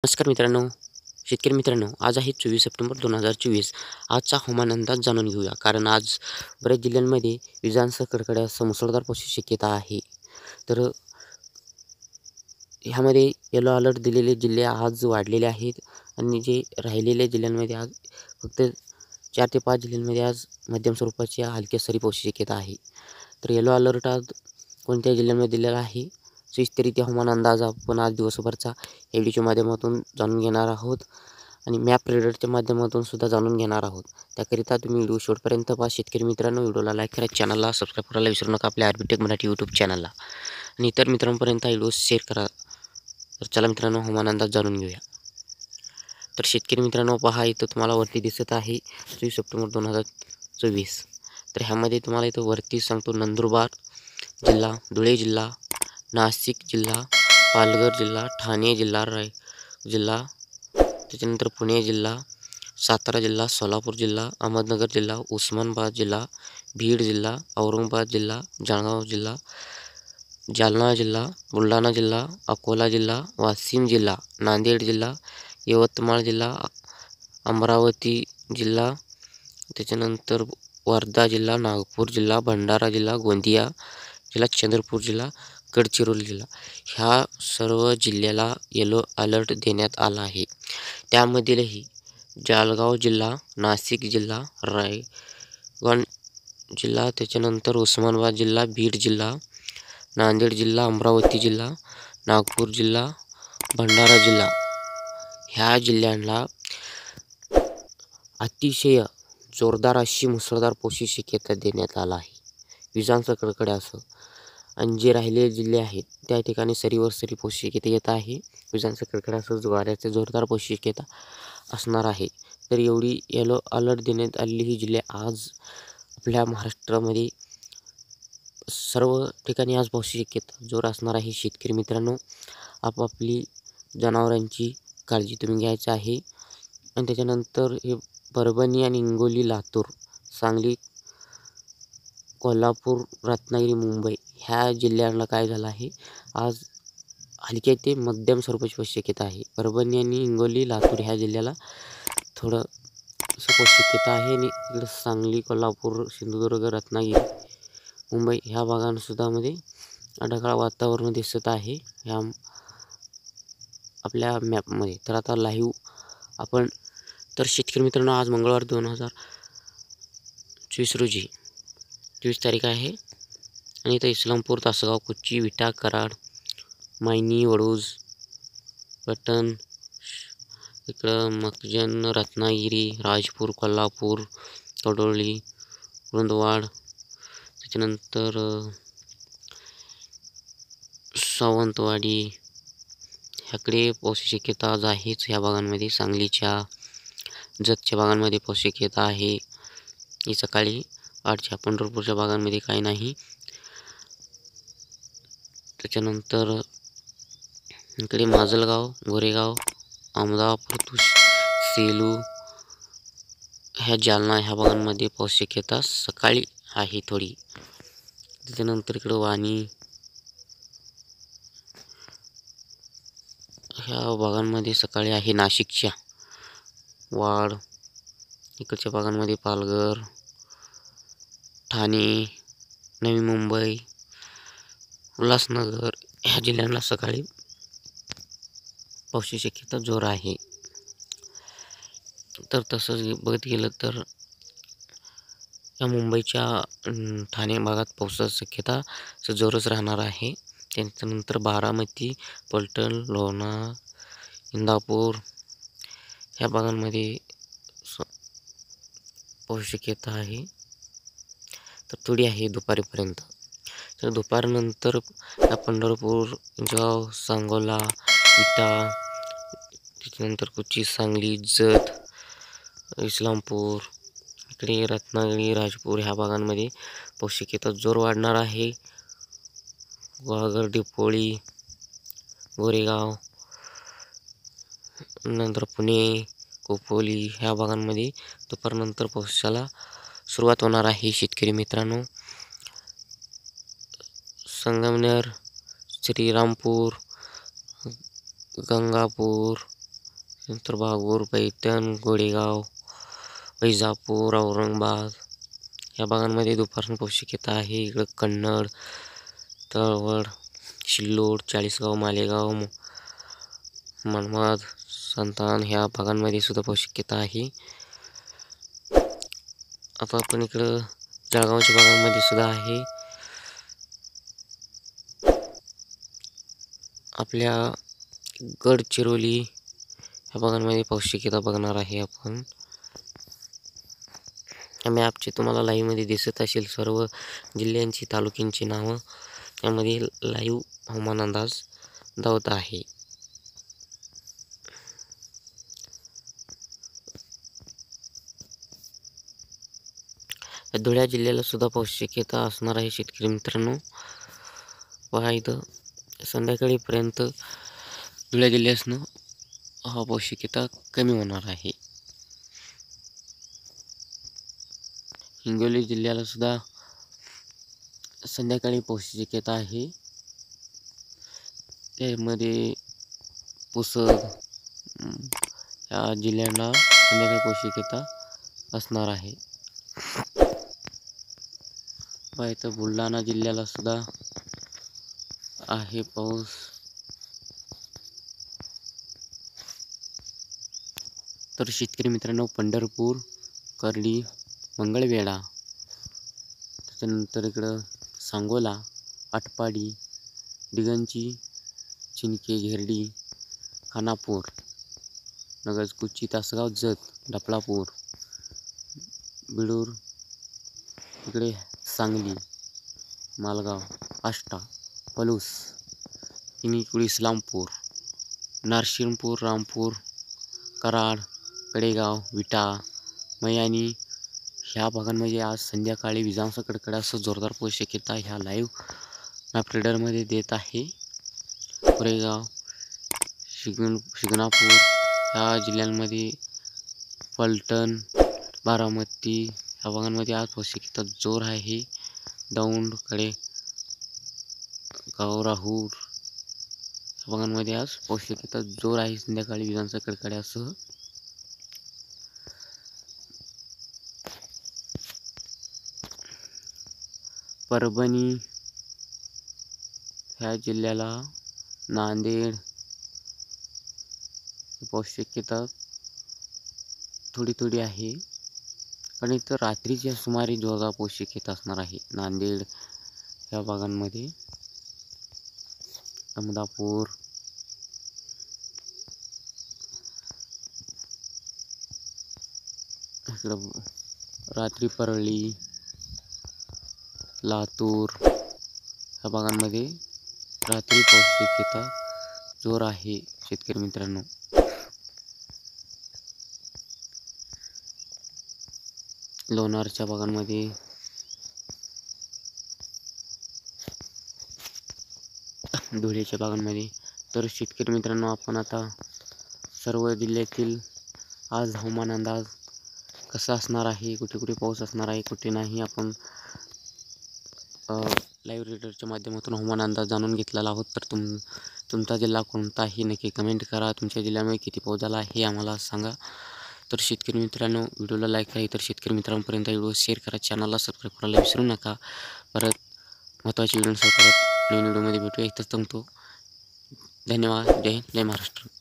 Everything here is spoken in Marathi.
नमस्कार मित्रांनो, शेतकरी मित्रांनो, आज आहे 24 सप्टेंबर 2024. आजचा हवामान अंदाज जाणून घेऊया. कारण आज बऱ्याच जिल्ह्यांमध्ये विजांसह कडकड्यासह मुसळधार पावसाची शक्यता आहे. तर ह्यामध्ये येलो अलर्ट दिलेले जिल्हे आज वाढलेले आहेत आणि जे राहिलेल्या जिल्ह्यांमध्ये आज फक्त 4 ते 5 जिल्ह्यांमध्ये आज मध्यम स्वरूपाची हलक्या सरी पावसाची शक्यता आहे. तर येलो अलर्ट आज कोणत्या जिल्ह्यांमध्ये दिलेला आहे, सविस्तररित्या हवामान अंदाज आपण आज दिवसभरचा या व्हिडिओच्या माध्यमातून जाणून घेणार आहोत आणि मॅप रीडरच्या माध्यमातून सुद्धा जाणून घेणार आहोत. त्याकरिता तुम्ही व्हिडिओ शेवटपर्यंत पहा. शेतकरी मित्रांनो, व्हिडिओला लाईक करा, चॅनलला सबस्क्राईब करायला विसरू नका, आपल्या आरबीटेक मराठी यूट्यूब चॅनलला, आणि इतर मित्रांपर्यंत हा व्हिडिओ शेअर करा. तर चला मित्रांनो, हवामान अंदाज जाणून घेऊया. तर शेतकरी मित्रांनो, पहा, इथं तुम्हाला वरती दिसत आहे 24 सप्टेंबर 2024. तर ह्यामध्ये तुम्हाला इथं वरती सांगतो नंदुरबार जिल्हा, धुळे जिल्हा, नाशिक जिल्हा, पालघर जिल्हा, ठाणे जिल्हा, जिल्हा, त्याच्यानंतर पुणे जिल्हा, सातारा जिल्हा, सोलापूर जिल्हा, अहमदनगर जिल्हा, उस्मानाबाद जिल्हा, बीड जिल्हा, औरंगाबाद जिल्हा, जळगाव जिल्हा, जालना जिल्हा, बुलढाणा जिल्हा, अकोला जिल्हा, वाशिम जिल्हा, नांदेड जिल्हा, यवतमाळ जिल्हा, अमरावती जिल्हा, त्याच्यानंतर वर्धा जिल्हा, नागपूर जिल्हा, भंडारा जिल्हा, गोंदिया जिल्हा, चंद्रपूर जिल्हा, गडचिरोली जिल्हा, ह्या सर्व जिल्ह्याला येलो अलर्ट देण्यात आला आहे. त्यामधीलही जळगाव जिल्हा, नाशिक जिल्हा, रायगड जिल्हा, त्याच्यानंतर उस्मानाबाद जिल्हा, बीड जिल्हा, नांदेड जिल्हा, अमरावती जिल्हा, नागपूर जिल्हा, भंडारा जिल्हा, ह्या जिल्ह्यांना अतिशय जोरदार अशी मुसळधार पावसाची शक्यता देण्यात आला आहे, विजांचा कडकडासह. आणि जे राहिलेले जिल्हे आहेत त्या ठिकाणी सरीवर सरी पावसाची शक्यता येत आहे. विजांचा कडकडासह वाऱ्याचे जोरदार पावसाची शक्यता असणार आहे. तर एवढी येलो अलर्ट देण्यात आलेली ही जिल्हे आज आपल्या महाराष्ट्रामध्ये सर्व ठिकाणी आज पावसाची शक्यता जोर असणार आहे. शेतकरी मित्रांनो, आपापली जनावरांची काळजी तुम्ही घ्यायची आहे. आणि त्याच्यानंतर हे परभणी आणि हिंगोली, लातूर, सांगली, कोल्हापूर, रत्नागिरी, मुंबई ह्या जिल्ह्यांना काय झालं आहे, आज हलक्या ते मध्यम स्वरूपाची पावसाची शक्यता आहे. परभणी आणि हिंगोली, लातूर ह्या जिल्ह्याला थोडं असं पावसाची शक्यता आहे. आणि इकडं सांगली, कोल्हापूर, सिंधुदुर्ग, रत्नागिरी, मुंबई ह्या भागांसुद्धा मध्ये ढगाळ वातावरण दिसत आहे ह्या आपल्या मॅपमध्ये. तर आता लाईव्ह आपण, तर शेतकरी मित्रांनो, आज मंगळवार 2024 रोजी 24 तारीख आहे. आणि इथं इस्लामपूर, तासगाव, कोची, विटा, कराड, मायनी, वडूज, पटण, इकडं मकजन, रत्नागिरी, राजपूर, कोल्हापूर, कडोळी, रुंदवाड, त्याच्यानंतर सावंतवाडी ह्याकडे पावसाची शक्यता आज आहेच. ह्या भागांमध्ये सांगलीच्या, जतच्या भागांमध्ये पावसाची शक्यता आहे. ही सकाळी 8च्या, पंढरपूरच्या भागांमध्ये काही नाही. त्याच्यानंतर इकडे माजलगाव, गोरेगाव, अहमदापूर, सेलू ह्या जालना ह्या भागांमध्ये पावसाची शक्यता सकाळी आहे थोडी. त्याच्यानंतर इकडं वाणी ह्या भागांमध्ये सकाळी आहे. नाशिकच्या वाड इकडच्या भागांमध्ये, पालघर, ठाणे, नवी मुंबई, उल्हासनगर ह्या जिल्ह्यांना सकाळी पावसाची शक्यता जोर आहे. तर तसंच बघत गेलं तर या मुंबईच्या ठाणे भागात पावसाची शक्यता जोरच राहणार आहे. त्याच्यानंतर बारामती, पलटण, लोणार, इंदापूर ह्या भागांमध्ये पावसाची शक्यता आहे. तर थोडी आहे दुपारीपर्यंत. तर दुपारनंतर पंढरपूर, जळगाव, सांगोला, विटा, त्याच्यानंतर कोची, सांगली, जत, इस्लामपूर, इकडे रत्नागिरी, राजपूर ह्या भागांमध्ये पावसाची शक्यता जोर वाढणार आहे. वाघर, डिपोळी, गोरेगाव, नंतर पुणे, खोपोली ह्या भागांमध्ये दुपारनंतर पावसाला सुरुवात होणार आहे. शेतकरी मित्रांनो, संगमनेर, श्रीरामपूर, गंगापूर, नंतर भागूर, पैठण, गोडेगाव, वैजापूर, औरंगाबाद या भागांमध्ये दुपारपासून पाऊस शक्यता आहे. इकडं कन्नड, तळवड, सिल्लोड, चाळीसगाव, मालेगाव, मनमाड, संतान ह्या भागांमध्ये सुद्धा पाऊस शक्यता आहे. आता आपण इकडं जळगावच्या भागांमध्ये सुद्धा आहे. आपल्या गडचिरोली ह्या भागांमध्ये पाऊस शक्यता बघणार आहे आपण. मॅपचे तुम्हाला लाईव्हमध्ये दिसत असेल सर्व जिल्ह्यांची तालुक्यांची नावं. यामध्ये लाईव्ह हवामान अंदाज दावत आहे. धुळे जिल्ह्याला सुद्धा पाऊस शक्यता असणार आहे शेतकरी मित्रांनो. पहा इथं संध्याकाळीपर्यंत धुळे जिल्ह्यासनं हा पाऊस शक्यता कमी होणार आहे. हिंगोली जिल्ह्याला सुद्धा संध्याकाळी पाऊस शक्यता आहे. त्यामध्ये पुसद या जिल्ह्याला संध्याकाळी पाऊस शक्यता असणार आहे. इथं बुलढाणा जिल्ह्याला सुद्धा आहे पाऊस. तर शेतकरी मित्रांनो, पंढरपूर, कर्डी, मंगळवेढा, त्याच्यानंतर इकडं सांगोला, आटपाडी, दिगंची, चिनके, घेरडी, खानापूर, नगरकुची, तासगाव, जत, डफळापूर, बिडूर, इकडे सांगली, मालगाव, आष्टा, पलूस, इनिकुडी, इस्लामपूर, नरसिंहपूर, रामपूर, कराड, कडेगाव, विटा, मयानी ह्या भागांमध्ये आज संध्याकाळी विजांचा कडकडासह जोरदार पाऊस शक्यता ह्या लाईव्ह मॅप रीडरमध्ये देत आहे. कोरेगाव, शिंगणापूर ह्या जिल्ह्यांमध्ये, फलटण, बारामती ह्या भागांमध्ये आज पाऊस शक्यता जोर आहे. दौंड, गाव, राहूर ह्या भागांमध्ये आज पाऊस शक्यता जोर आहे संध्याकाळी विजांचा कडकड्यासह. परभणी ह्या जिल्ह्याला, नांदेड पाऊस शक्यता थोडी आहे. आणि इथं रात्रीच्या सुमारे जोरदार पाऊस शक्यता असणार आहे नांदेड या भागांमध्ये. अहमदापूर, इकडं रात्री परळी, लातूर ह्या भागांमध्ये रात्री पाऊस शक्यता जोर आहे शेतकरी मित्रांनो. लोणारच्या भागांमध्ये, धुळेच्या भागांमध्ये. तर शेतकरी मित्रांनो, आपण आता सर्व जिल्ह्यातील आज हवामान अंदाज कसा असणार आहे, कुठे कुठे पाऊस असणार आहे, कुठे नाही, आपण लाईव्ह रीडरच्या माध्यमातून हवामान अंदाज जाणून घेतलेला आहोत. तर तुमचा जिल्हा कोणताही नक्की कमेंट करा. तुमच्या जिल्ह्यामध्ये किती पाऊस झाला हे आम्हाला सांगा. तर शेतकरी मित्रांनो, व्हिडिओला लाईक करा, इतर शेतकरी मित्रांपर्यंत व्हिडिओ शेअर करा, चॅनलला सबस्क्राईब करायला विसरू नका. परत महत्त्वाची व्हिडिओ परत नवीन व्हिडिओमध्ये भेटूया. इथंच थांबतो. धन्यवाद. जय हिंद, जय महाराष्ट्र.